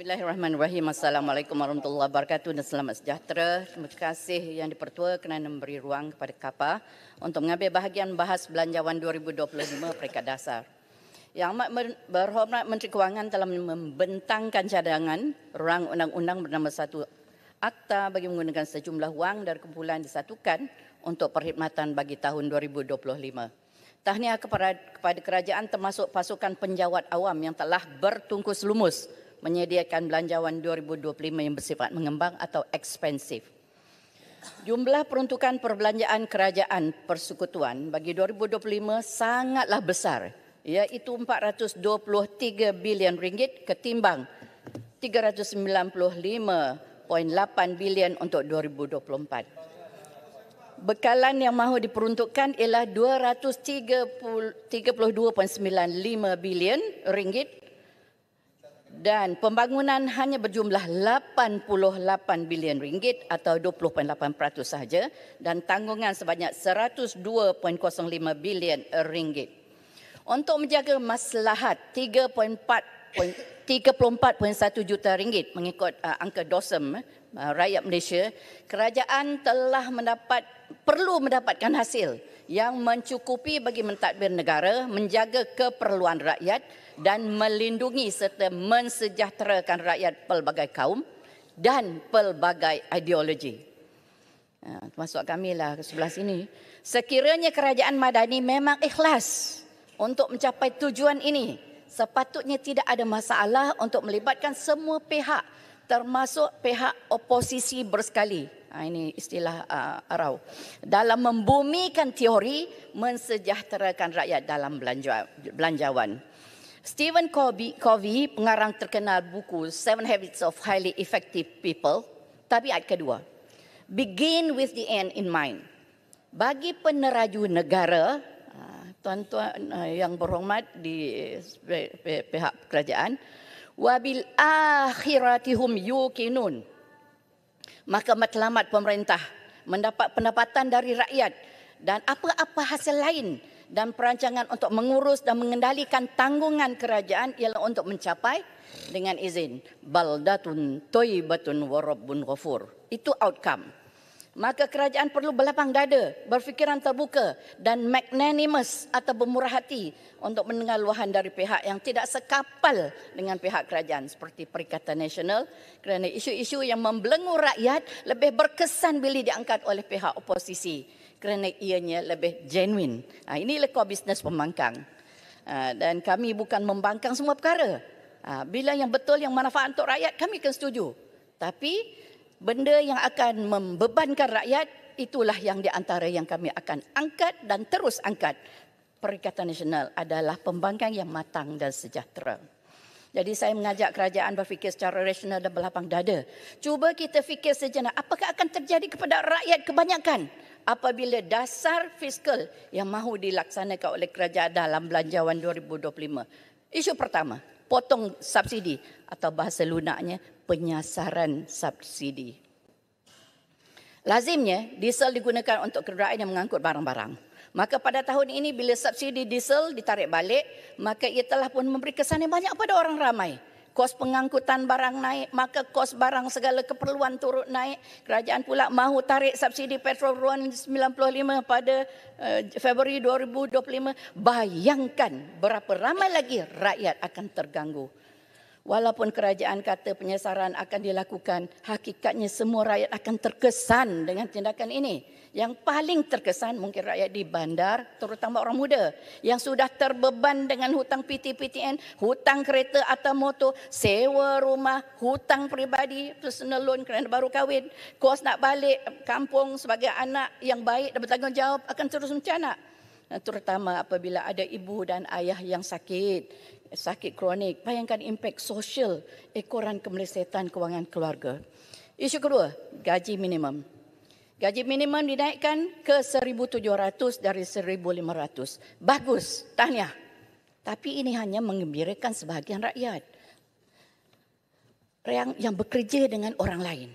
Bismillahirrahmanirrahim. Assalamualaikum warahmatullahi wabarakatuh dan selamat sejahtera. Terima kasih Yang di-Pertua kerana memberi ruang kepada KAPA untuk mengambil bahagian bahas Belanjawan 2025 Peringkat Dasar. Yang amat berhormat Menteri Kewangan telah membentangkan cadangan rang undang-undang bernama 1 Akta bagi menggunakan sejumlah wang dari kumpulan disatukan untuk perkhidmatan bagi tahun 2025. Tahniah kepada kerajaan termasuk pasukan penjawat awam yang telah bertungkus lumus menyediakan belanjawan 2025 yang bersifat mengembang atau ekspensif. Jumlah peruntukan perbelanjaan kerajaan persekutuan bagi 2025 sangatlah besar, iaitu 423 bilion ringgit ketimbang 395.8 bilion untuk 2024. Bekalan yang mahu diperuntukkan ialah 232.95 bilion ringgit dan pembangunan hanya berjumlah 88 bilion ringgit atau 20.8% sahaja dan tanggungan sebanyak 102.05 bilion ringgit. Untuk menjaga maslahat 34.1 juta ringgit mengikut angka DOSM rakyat Malaysia, kerajaan telah perlu mendapatkan hasil yang mencukupi bagi mentadbir negara, menjaga keperluan rakyat dan melindungi serta mensejahterakan rakyat pelbagai kaum dan pelbagai ideologi. Termasuk kamilah ke sebelah sini. Sekiranya kerajaan Madani memang ikhlas untuk mencapai tujuan ini, sepatutnya tidak ada masalah untuk melibatkan semua pihak, termasuk pihak oposisi bersekali. Ini istilah arau. Dalam membumikan teori mensejahterakan rakyat dalam belanjawan. Stephen Covey, pengarang terkenal buku 7 Habits of Highly Effective People, tabiat kedua. Begin with the end in mind. Bagi peneraju negara, tuan-tuan yang berhormat di pihak kerajaan, wabil akhiratihum yuqinun, maka matlamat pemerintah mendapat pendapatan dari rakyat dan apa-apa hasil lain dan perancangan untuk mengurus dan mengendalikan tanggungan kerajaan ialah untuk mencapai dengan izin baldatun thayyibatun wa rabbun ghafur. Itu outcome. Maka kerajaan perlu berlapang dada, berfikiran terbuka dan magnanimous atau bermurah hati untuk mendengar luahan dari pihak yang tidak sekapal dengan pihak kerajaan seperti Perikatan Nasional, kerana isu-isu yang membelenggu rakyat lebih berkesan bila diangkat oleh pihak oposisi kerana ianya lebih genuine. Inilah core business pembangkang. Dan kami bukan membangkang semua perkara. Bila yang betul, yang manfaat untuk rakyat, kami akan setuju. Tapi benda yang akan membebankan rakyat, itulah yang di antara yang kami akan angkat dan terus angkat. Perikatan Nasional adalah pembangkang yang matang dan sejahtera. Jadi saya mengajak kerajaan berfikir secara rasional dan berlapang dada. Cuba kita fikir sejenak, apakah akan terjadi kepada rakyat kebanyakan apabila dasar fiskal yang mahu dilaksanakan oleh kerajaan dalam belanjawan 2025. Isu pertama, potong subsidi atau bahasa lunaknya penyasaran subsidi. Lazimnya diesel digunakan untuk kenderaan yang mengangkut barang-barang. Maka pada tahun ini bila subsidi diesel ditarik balik, maka ia telah pun memberi kesan yang banyak pada orang ramai. Kos pengangkutan barang naik, maka kos barang segala keperluan turut naik. Kerajaan pula mahu tarik subsidi petrol RON 95 pada Februari 2025. Bayangkan berapa ramai lagi rakyat akan terganggu. Walaupun kerajaan kata penyasaran akan dilakukan, hakikatnya semua rakyat akan terkesan dengan tindakan ini. Yang paling terkesan mungkin rakyat di bandar, terutama orang muda yang sudah terbeban dengan hutang PT-PTN, hutang kereta atau motor, sewa rumah, hutang peribadi, personal loan kerana baru kahwin, kos nak balik kampung sebagai anak yang baik dan bertanggungjawab akan terus mencanak. Terutama apabila ada ibu dan ayah yang sakit kronik. Bayangkan impak sosial ekoran kemelesetan kewangan keluarga. Isu kedua, gaji minimum. Gaji minimum dinaikkan ke 1,700 dari 1,500. Bagus, tahniah. Tapi ini hanya menggembirakan sebahagian rakyat yang bekerja dengan orang lain.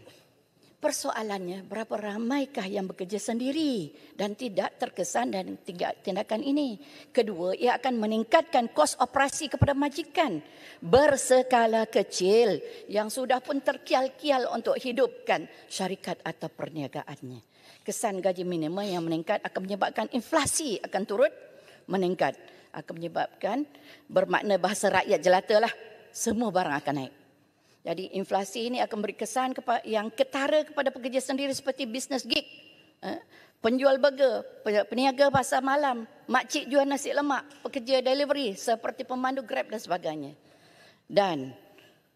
Persoalannya, berapa ramaikah yang bekerja sendiri dan tidak terkesan dan tindakan ini? Kedua, ia akan meningkatkan kos operasi kepada majikan berskala kecil yang sudah pun terkial-kial untuk hidupkan syarikat atau perniagaannya. Kesan gaji minimum yang meningkat akan menyebabkan inflasi akan turut meningkat. Akan menyebabkan, bermakna bahasa rakyat jelata lah, semua barang akan naik. Jadi inflasi ini akan beri kesan yang ketara kepada pekerja sendiri seperti bisnes gig, penjual burger, peniaga pasar malam, makcik jual nasi lemak, pekerja delivery seperti pemandu Grab dan sebagainya. Dan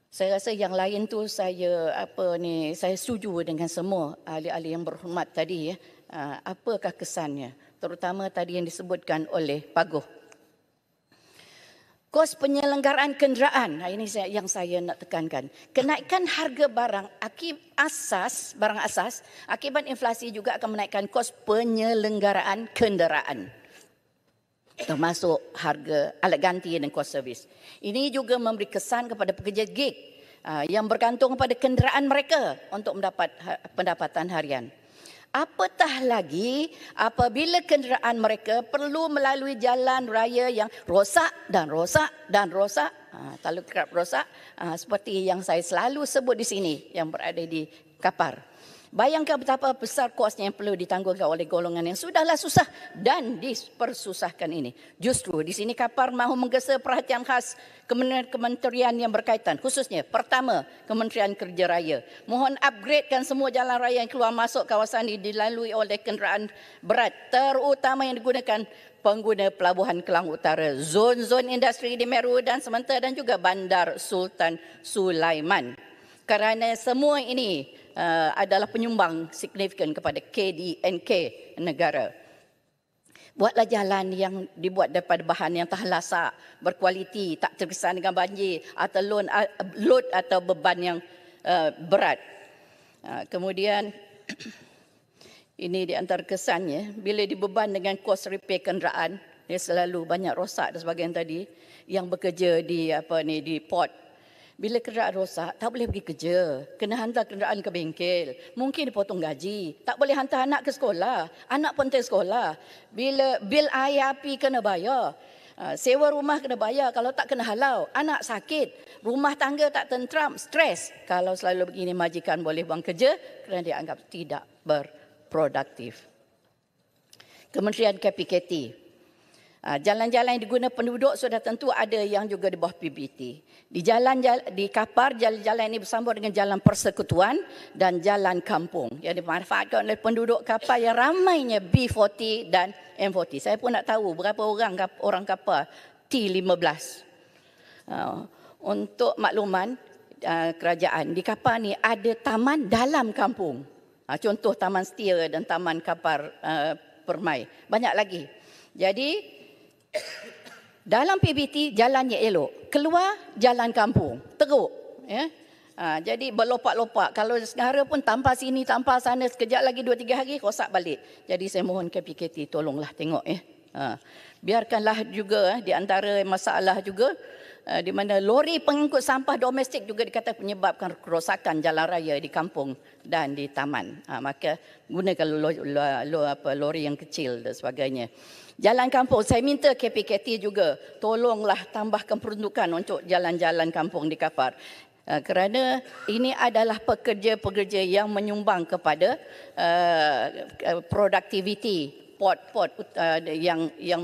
saya rasa yang lain tu saya setuju dengan semua ahli-ahli yang berhormat tadi ya. Apakah kesannya? Terutama tadi yang disebutkan oleh Pak Goh. Kos penyelenggaraan kenderaan, ini yang saya nak tekankan. Kenaikan harga barang asas akibat inflasi juga akan menaikkan kos penyelenggaraan kenderaan. Termasuk harga alat ganti dan kos servis. Ini juga memberi kesan kepada pekerja gig yang bergantung pada kenderaan mereka untuk mendapat pendapatan harian. Apatah lagi apabila kenderaan mereka perlu melalui jalan raya yang rosak. Terlalu kerap rosak seperti yang saya selalu sebut di sini yang berada di Kapar. Bayangkan betapa besar kosnya yang perlu ditanggungkan oleh golongan yang sudahlah susah dan dipersusahkan ini. Justru di sini Kapar mahu menggesa perhatian khas kementerian yang berkaitan. Khususnya pertama, Kementerian Kerja Raya. Mohon upgradekan semua jalan raya yang keluar masuk kawasan ini dilalui oleh kenderaan berat. Terutama yang digunakan pengguna pelabuhan Kelang Utara, zon-zon industri di Meru dan Sementara dan juga Bandar Sultan Sulaiman. Kerana semua ini adalah penyumbang signifikan kepada KDNK negara. Buatlah jalan yang dibuat daripada bahan yang tahan lasak, berkualiti, tak terkesan dengan banjir atau load atau beban yang berat. Kemudian ini di antara kesannya, bila dibeban dengan kos repair kenderaan, dia selalu banyak rosak dan sebagainya tadi, yang bekerja di port. Bila kenderaan rosak, tak boleh pergi kerja. Kena hantar kenderaan ke bengkel. Mungkin dipotong gaji. Tak boleh hantar anak ke sekolah. Anak pun tak sekolah. Bila bil air api kena bayar. Sewa rumah kena bayar. Kalau tak kena halau. Anak sakit. Rumah tangga tak tentram. Stres. Kalau selalu begini majikan boleh buang kerja kerana dia anggap tidak berproduktif. Kementerian KPKT. Jalan-jalan yang digunakan penduduk sudah tentu ada yang juga di bawah PBT. Di Kapar, jalan-jalan ini bersambung dengan jalan persekutuan dan jalan kampung yang dimanfaatkan oleh penduduk Kapar yang ramainya B40 dan M40. Saya pun nak tahu berapa orang Kapar T15. Untuk makluman kerajaan, di Kapar ni ada taman dalam kampung. Contoh Taman Setia dan Taman Kapar Permai. Banyak lagi. Jadi dalam PBT jalannya elok, keluar jalan kampung, teruk. Ya? Jadi berlopak-lopak. Kalau negara pun tampar sini, tampar sana, sekejap lagi 2-3 hari rosak balik. Jadi saya mohon KPKT tolonglah tengok. Biarkanlah juga di antara masalah juga, di mana lori pengangkut sampah domestik juga dikata menyebabkan kerosakan jalan raya di kampung dan di taman. Maka gunakan lori yang kecil dan sebagainya. Jalan kampung, saya minta KPKT juga tolonglah tambahkan peruntukan untuk jalan-jalan kampung di Kapar. Kerana ini adalah pekerja-pekerja yang menyumbang kepada produktiviti port yang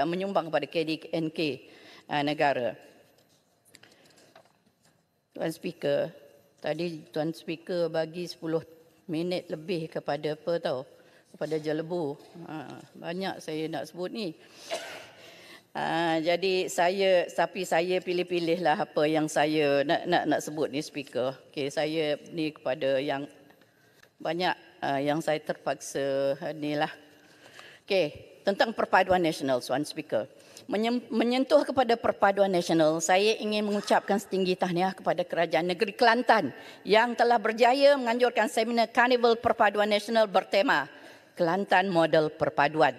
menyumbang kepada KDNK negara. Tuan Speaker, tadi Tuan Speaker bagi 10 minit lebih kepada apa tahu? Kepada Jelebu. Banyak saya nak sebut ni. Jadi saya pilih-pilihlah apa yang saya nak sebut ni Speaker. Okey, saya ni kepada yang banyak yang saya terpaksa inilah. Okey, tentang perpaduan nasional, Tuan Speaker. Menyentuh kepada perpaduan nasional, saya ingin mengucapkan setinggi tahniah kepada Kerajaan Negeri Kelantan yang telah berjaya menganjurkan seminar Karnival Perpaduan Nasional bertema Kelantan Model Perpaduan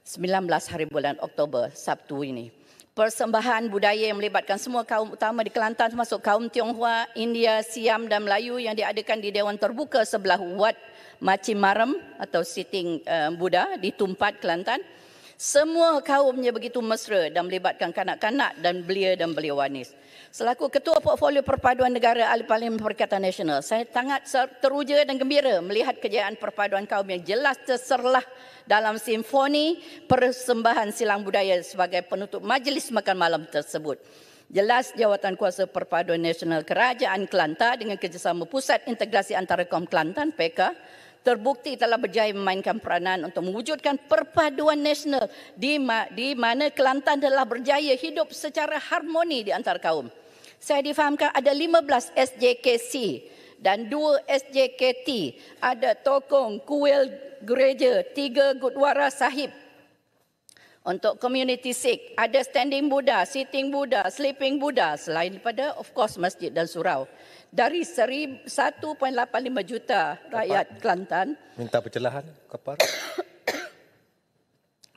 19 hari bulan Oktober, Sabtu ini. persembahan budaya yang melibatkan semua kaum utama di Kelantan termasuk kaum Tionghoa, India, Siam dan Melayu yang diadakan di Dewan Terbuka sebelah Wat Macimaram atau Siting Buddha di Tumpat, Kelantan. Semua kaumnya begitu mesra dan melibatkan kanak-kanak dan belia dan belia wanis. Selaku Ketua Portfolio Perpaduan Negara Ahli Parlimen Perikatan Nasional, saya sangat teruja dan gembira melihat kejayaan perpaduan kaum yang jelas terserlah dalam simfoni persembahan silang budaya sebagai penutup majlis makan malam tersebut. Jelas Jawatankuasa Perpaduan Nasional Kerajaan Kelantan dengan kerjasama Pusat Integrasi Antara Kaum Kelantan (PK) terbukti telah berjaya memainkan peranan untuk mewujudkan perpaduan nasional di mana Kelantan telah berjaya hidup secara harmoni di antara kaum. Saya difahamkan ada 15 SJKC dan 2 SJKT, ada tokong, kuil gereja, 3 gurdwara sahib. Untuk community Sikh, ada standing Buddha, sitting Buddha, sleeping Buddha, selain daripada of course masjid dan surau. Dari 1.85 juta rakyat Kelantan. Minta pencerahan, Kapal.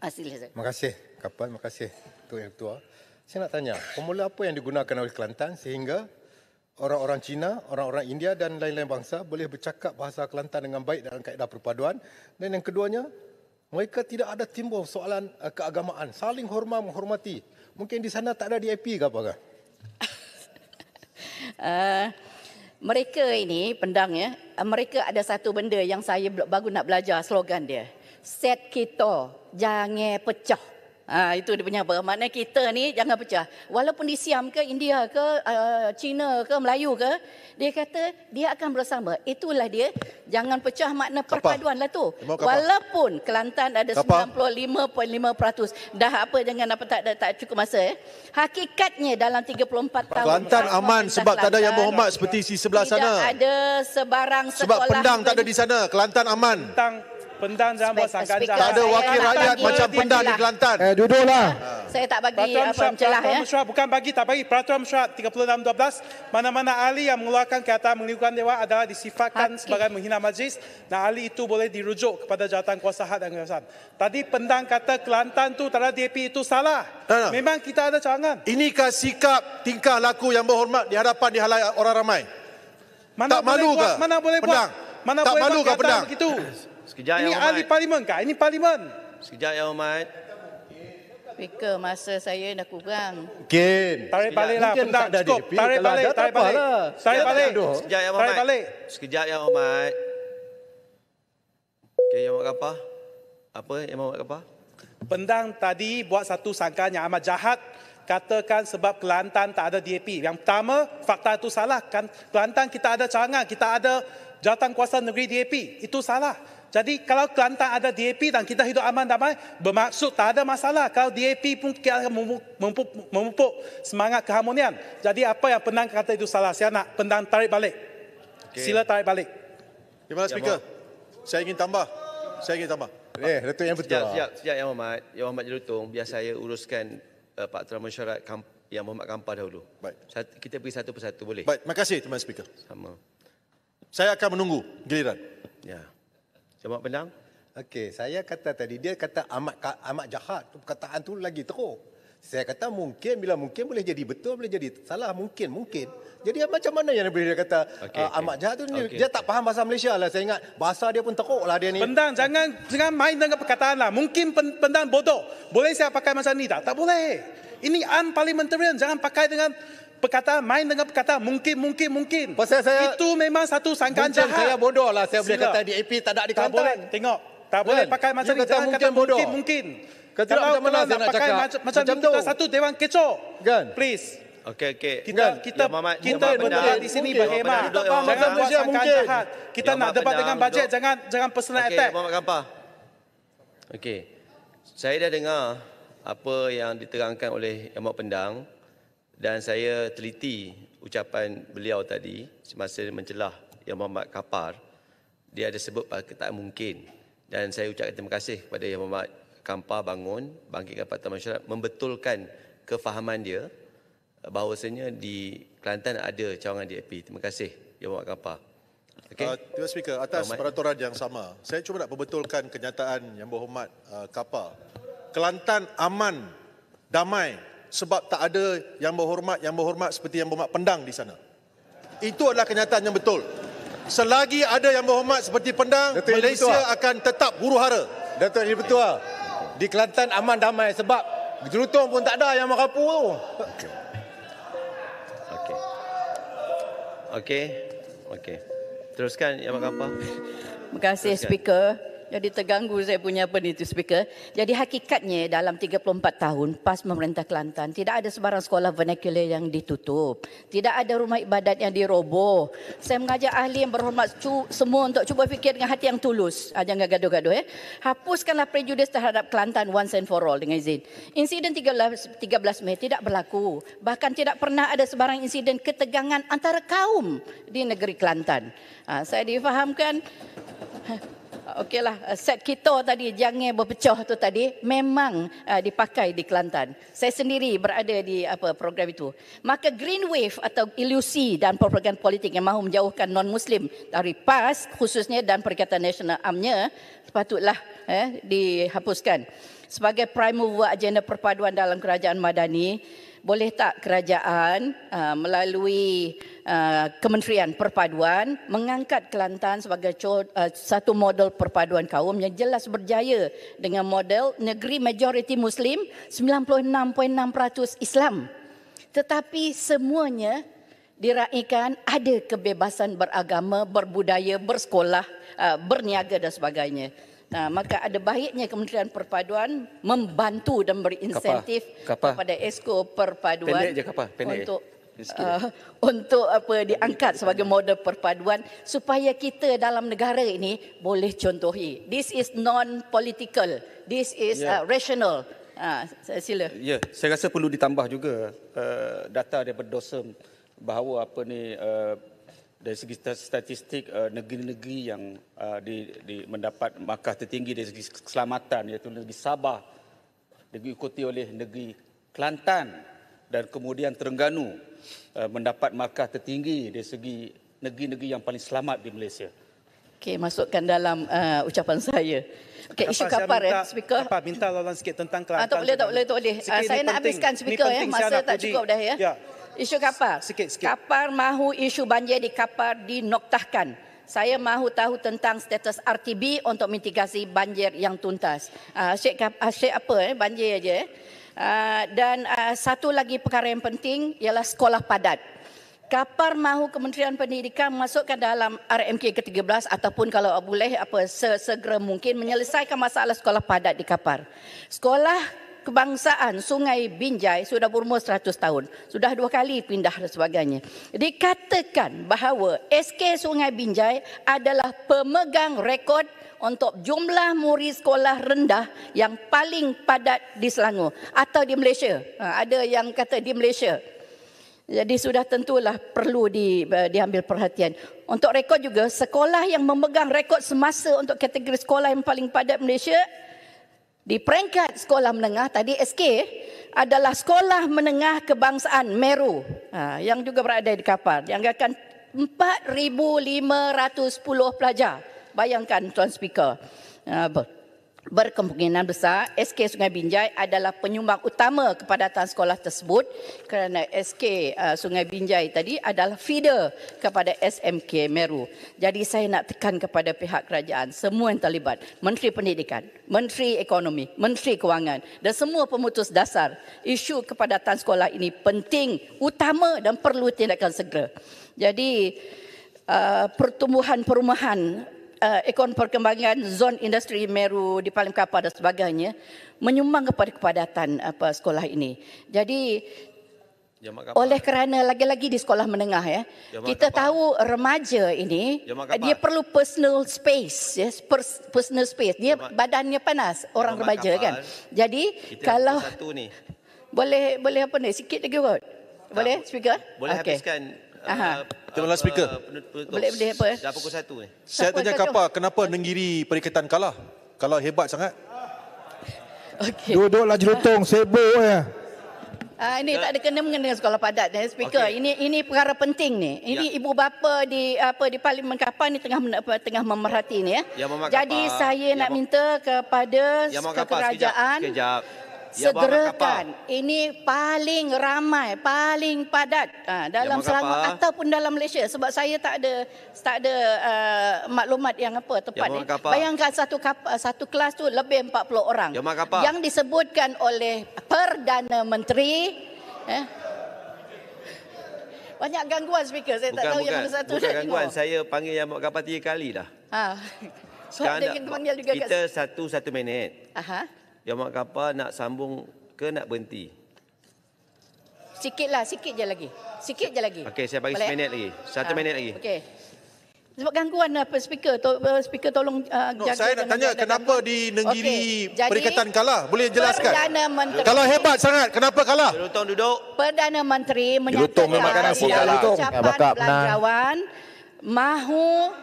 Hasilnya saya. Terima kasih, Kapal. Terima kasih, Tuan Yang Ketua. Saya nak tanya, formula apa yang digunakan oleh Kelantan sehingga orang-orang Cina, orang-orang India dan lain-lain bangsa boleh bercakap bahasa Kelantan dengan baik dalam kaedah perpaduan? Dan yang keduanya, mereka tidak ada timbul soalan keagamaan, saling hormat menghormati. Mungkin di sana tak ada DAP ke apa? Mereka ini pendangnya, mereka ada satu benda yang saya baru nak belajar slogan dia. Set kita jangan pecah. Itu dia punya apa? Maknanya kita ni jangan pecah. Walaupun di Siam ke, India ke, Cina ke, Melayu ke, dia kata dia akan bersama. Itulah dia. Jangan pecah makna perpaduan lah tu. Walaupun Kelantan ada 95.5%. Dah apa jangan apa tak cukup masa. Hakikatnya dalam 34 tahun. Kelantan aman sebab tak ada yang berhormat seperti si sebelah sana. Tidak ada sebarang sekolah. Sebab Pendang tak ada di sana. Kelantan aman. Pendang jangan buat sangkaan jahat. Tak ada wakil rakyat macam Pendang di Kelantan. Duduklah. Saya tak bagi apa celah ya. Bukan bagi, tak bagi. Peraturan mesyuarat 36/12, mana-mana ahli yang mengeluarkan kenyataan menggugurkan dewan adalah disifatkan sebagai menghina majlis dan ahli itu boleh dirujuk kepada Jawatankuasa Hak dan Kebebasan. Tadi Pendang kata Kelantan tu tak ada DAP, itu salah. Memang kita ada cawangan. Inikah sikap tingkah laku yang berhormat di hadapan di halayak orang ramai? Tak malu ke? Mana boleh buat? Mana tak boleh malu buat ke Pendang? begitu? Sekejap, ini Yang ahli Hormat. parlimen kah? Ini parlimen. Sekejap, Yang Hormat. Speaker, masa saya dah kurang. Mungkin. Tarik baliklah Pendang. tak ada Cukup. DAP, Tarik kalau balik. ada, tak Tarik balik. apalah. Tarik balik. Sekejap, Yang Tarik Hormat. balik. Sekejap, Yang Hormat. Okey, Yang Hormat apa? Apa Yang Hormat apa? Pendang tadi buat satu sangkaan yang amat jahat. Katakan sebab Kelantan tak ada DAP. Yang pertama, fakta itu salah. Kelantan kita ada cawangan. Kita ada Jawatankuasa Negeri DAP. Itu salah. Jadi kalau Kelantan ada DAP dan kita hidup aman damai, bermaksud tak ada masalah. Kalau DAP pun kita akan memupuk semangat keharmonian. Jadi apa yang Pendang kata itu salah. Saya nak Pendang tarik balik. Sila tarik balik. Di mana Speaker? Saya ingin tambah. Datuk Yang Betul. Sekejap, Yang Hormat. Yang Hormat Jelutong, biar saya uruskan Peraturan Mesyuarat Yang Berhormat Kampar dahulu. Baik. Kita pergi satu persatu, boleh? Baik, terima kasih Tuan Speaker. Sama. Saya akan menunggu giliran. Ya. Yang Hormat Pendang? Okey, saya kata tadi, dia kata amat jahat. Perkataan tu lagi teruk. Saya kata mungkin, bila mungkin boleh jadi betul, boleh jadi salah. Mungkin. Jadi macam mana yang boleh dia kata amat jahat tu? Dia tak faham bahasa Malaysia lah. Saya ingat bahasa dia pun teruk lah dia ni. Pendang, jangan main dengan perkataan lah. Mungkin Pendang bodoh. Boleh saya pakai macam ni tak? Tak boleh. Ini unparliamentarian. Jangan pakai dengan perkataan, main dengan perkataan mungkin. Pasal saya, itu memang satu sangkaan mungkin jahat. saya bodoh lah. Saya boleh Sila. kata DAP tak ada di Tak boleh. Kelantan. Tengok. Tak boleh pakai macam You ni. kata Jangan mungkin kata bodoh. mungkin. Kata Kalau macam mana saya nak pakai cakap? macam ni, tu. kita satu dewan kecoh. Kan? Please. Okey. Kita Yang Hormat berdebat di sini mungkin. berhemah. Tak faham bahasa Jangan buat Malaysia, sangkaan mungkin. jahat. Kita Yang nak Hormat debat dengan Pendang bajet. duduk. Jangan personal Okey, attack. Yang Hormat Kampar. Okey. Saya dah dengar apa yang diterangkan oleh Yang Hormat Pendang dan saya teliti ucapan beliau tadi semasa mencelah Yang Hormat Kampar. Dia ada sebut perkataan mungkin dan saya ucapkan terima kasih kepada Yang Hormat Kampar bangkitkan Peraturan Mesyuarat membetulkan kefahaman dia bahawasanya di Kelantan ada cawangan DAP. Terima kasih Yang Hormat Kampar. Okay. Tuan Speaker, atas peraturan yang sama, saya cuba nak perbetulkan kenyataan Yang Berhormat Kampar. Kelantan aman, damai, sebab tak ada yang berhormat seperti yang berhormat Pendang di sana. Itu adalah kenyataan yang betul. Selagi ada yang berhormat seperti Pendang, Datuk Malaysia akan tetap huru-hara. Datuk Ini Bertuah, di Kelantan aman damai sebab Jelutong pun tak ada yang merapu tu. Okey. Teruskan Yang Mahkamah. Terima kasih Speaker. Jadi terganggu saya punya apa ni tu Speaker. Jadi hakikatnya dalam 34 tahun PAS memerintah Kelantan tidak ada sebarang sekolah vernacular yang ditutup. Tidak ada rumah ibadat yang diroboh. Saya mengajak ahli yang berhormat semua untuk cuba fikir dengan hati yang tulus. Jangan gaduh-gaduh Hapuskanlah prejudis terhadap Kelantan once and for all dengan izin. Insiden 13 Mei tidak berlaku. Bahkan tidak pernah ada sebarang insiden ketegangan antara kaum di negeri Kelantan. Saya difahamkan okeylah, set kita tadi jangan berpecah tu tadi memang dipakai di Kelantan. Saya sendiri berada di program itu. Maka green wave atau ilusi dan propaganda politik yang mahu menjauhkan non-Muslim dari PAS khususnya dan Perikatan Nasional UMNO sepatutlah dihapuskan. Sebagai prime mover agenda perpaduan dalam kerajaan madani, boleh tak kerajaan melalui Kementerian Perpaduan mengangkat Kelantan sebagai satu model perpaduan kaum yang jelas berjaya dengan model negeri majoriti Muslim, 96.6% Islam. Tetapi semuanya diraihkan ada kebebasan beragama, berbudaya, bersekolah, berniaga dan sebagainya. Maka ada baiknya Kementerian Perpaduan membantu dan beri insentif kepada Esko Perpaduan untuk diangkat sebagai model perpaduan supaya kita dalam negara ini boleh contohi. This is non-political. This is rational. Sila. Ya, saya rasa perlu ditambah juga data daripada DOSEM bahawa dari segi statistik negeri-negeri yang mendapat markah tertinggi dari segi keselamatan iaitu negeri Sabah, diikuti oleh negeri Kelantan dan kemudian Terengganu mendapat markah tertinggi dari segi negeri-negeri yang paling selamat di Malaysia. Okey, masukkan dalam ucapan saya. Okey, isu kapar Speaker. Minta lawan sikit tentang Kelantan. Tak boleh. Saya nak habiskan Speaker masa tak cukup dah ya. Isu kapar. Sikit. Kapar mahu isu banjir di kapar dinoktahkan. Saya mahu tahu tentang status RTB untuk mitigasi banjir yang tuntas. Asyik banjir aja. Dan satu lagi perkara yang penting ialah sekolah padat. Kapar mahu Kementerian Pendidikan masukkan dalam RMK ke-13 ataupun kalau boleh sesegera mungkin menyelesaikan masalah sekolah padat di kapar. Sekolah Kebangsaan Sungai Binjai sudah berumur 100 tahun. Sudah 2 kali pindah dan sebagainya. Dikatakan bahawa SK Sungai Binjai adalah pemegang rekod untuk jumlah murid sekolah rendah yang paling padat di Selangor atau di Malaysia. Ada yang kata di Malaysia. Jadi sudah tentulah perlu diambil perhatian. Untuk rekod juga, sekolah yang memegang rekod semasa untuk kategori sekolah yang paling padat Malaysia di peringkat sekolah menengah tadi SK adalah Sekolah Menengah Kebangsaan Meru yang juga berada di kapar. Dianggarkan 4,510 pelajar. Bayangkan Tuan Speaker. Berkemungkinan besar SK Sungai Binjai adalah penyumbang utama kepadatan sekolah tersebut kerana SK Sungai Binjai tadi adalah feeder kepada SMK Meru. Jadi saya nak tekan kepada pihak kerajaan, semua yang terlibat, Menteri Pendidikan, Menteri Ekonomi, Menteri Kewangan dan semua pemutus dasar, isu kepadatan sekolah ini penting, utama dan perlu tindakan segera. Jadi pertumbuhan perumahan, ekonomi perkembangan zon industri Meru di Palim Kapar dan sebagainya menyumbang kepada kepadatan sekolah ini. Jadi oleh kerana lagi-lagi di sekolah menengah kita tahu remaja ini dia perlu personal space, personal space. Dia badannya panas, orang remaja kan. Jadi kalau boleh sikit lagi kot. Boleh Speaker? Boleh habiskan. Terima kasih Speaker. Boleh apa? Dah pukul 1 ni. Saya tanya kapal, kenapa Negeri Perikatan kalah? Kalau hebat sangat. Okey. Duduklah Jelutong, sibuk ya. Ini tak ada kena-mengena dengan sekolah padat Speaker. Okay. Ini perkara penting ni. Ini ibu bapa di Parlimen Kapar ni tengah memerhati ni ya. Jadi saya nak minta kepada kerajaan segerakan. Ini paling ramai, paling padat dalam Selangor ataupun dalam Malaysia. Sebab saya tak ada maklumat yang tepat. Bayangkan satu kelas tu lebih 40 orang. Yang disebutkan oleh Perdana Menteri. Banyak gangguan speaker. Saya tak tahu yang mana satu. Bukan gangguan. Saya panggil Yang Mak Kapal 3 kali dah. Sekarang kita satu minit. Yang Mak Kapal nak sambung ke nak berhenti? Sikit je lagi. Okey, saya bagi 1 minit lagi. 1 minit lagi. Okey. Sebab gangguan speaker. Speaker tolong jaga. Saya nak tanya kenapa di negeri Perikatan kalah? Boleh jelaskan? Perdana Menteri. Kalau hebat sangat, kenapa kalah? Jelutong duduk. Perdana Menteri menyatakan ucapan belanjawan mahu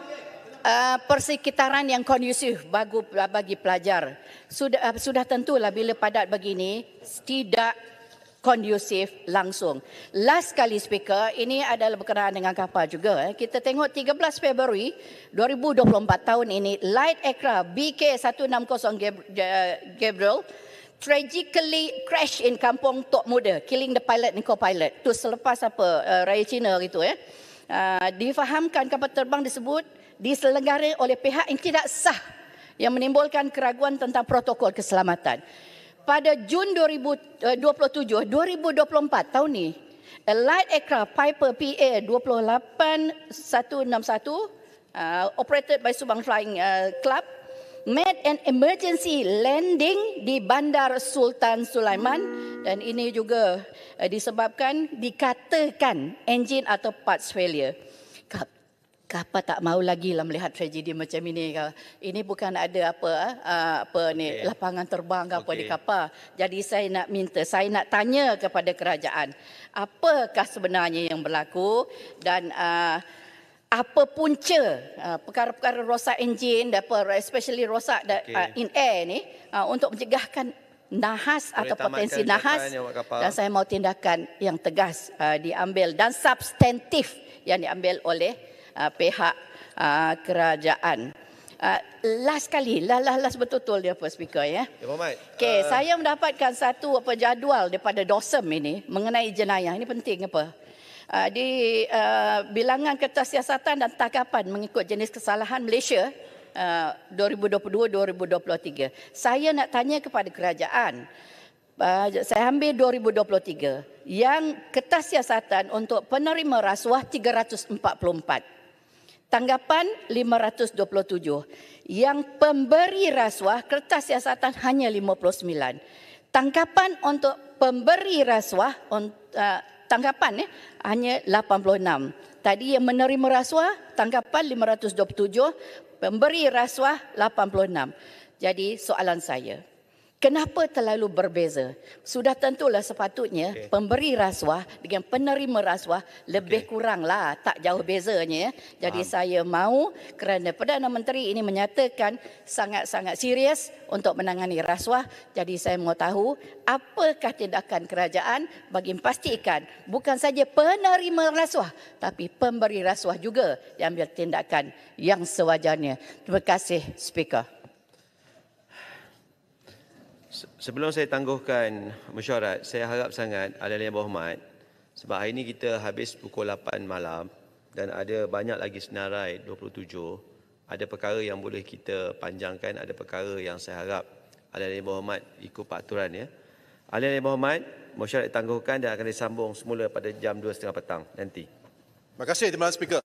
persekitaran yang kondusif bagi pelajar. Sudah tentulah bila padat begini tidak kondusif langsung. Last kali speaker, ini adalah berkenaan dengan kapal juga. Kita tengok 13 Februari 2024 tahun ini, light aircraft BK160 Gabriel tragically crash in Kampung Tok Muda, killing the pilot and co-pilot. Itu selepas Raya Cina gitu difahamkan kapal terbang disebut diselenggarai oleh pihak yang tidak sah yang menimbulkan keraguan tentang protokol keselamatan. Pada Jun 2024 tahun ni, a light aircraft Piper PA 28161 operated by Subang Flying Club made an emergency landing di Bandar Sultan Sulaiman dan ini juga dikatakan enjin atau parts failure. Kapal tak mau lagi lah melihat tragedi macam ini. Ini bukan ada lapangan terbang ke apa di kapal. Jadi saya nak tanya kepada kerajaan, apakah sebenarnya yang berlaku dan apa punca perkara-perkara rosak enjin, especially rosak in air ni untuk mencegahkan nahas atau potensi nahas, dan saya mahu tindakan yang tegas diambil dan substantif yang diambil oleh pihak kerajaan. Last betul-betul dia speaker ya. Okey, saya mendapatkan satu jadual daripada DOSM ini mengenai jenayah. Ini penting di bilangan kertas siasatan dan tangkapan mengikut jenis kesalahan Malaysia 2022-2023. Saya nak tanya kepada kerajaan. Saya ambil 2023 yang kertas siasatan untuk penerima rasuah 344. Tanggapan 527. Yang pemberi rasuah kertas siasatan hanya 59. Tangkapan untuk pemberi rasuah tanggapan hanya 86. Tadi yang menerima rasuah tanggapan 527, pemberi rasuah 86. Jadi soalan saya, kenapa terlalu berbeza? Sudah tentulah sepatutnya pemberi rasuah dengan penerima rasuah lebih kuranglah, tak jauh bezanya. Jadi saya mahu kerana Perdana Menteri ini menyatakan sangat-sangat serius untuk menangani rasuah. Jadi saya mahu tahu apakah tindakan kerajaan bagi memastikan bukan saja penerima rasuah tapi pemberi rasuah juga diambil tindakan yang sewajarnya. Terima kasih Speaker. Sebelum saya tangguhkan mesyuarat, saya harap sangat ahli-ahli yang berhormat, sebab hari ini kita habis pukul 8 malam dan ada banyak lagi senarai 27, ada perkara yang boleh kita panjangkan, ada perkara yang saya harap ahli-ahli yang berhormat ikut peraturan ya. Ahli-ahli yang berhormat, mesyuarat ditangguhkan dan akan disambung semula pada jam 2.30 petang nanti. Terima kasih, Timbalan Speaker.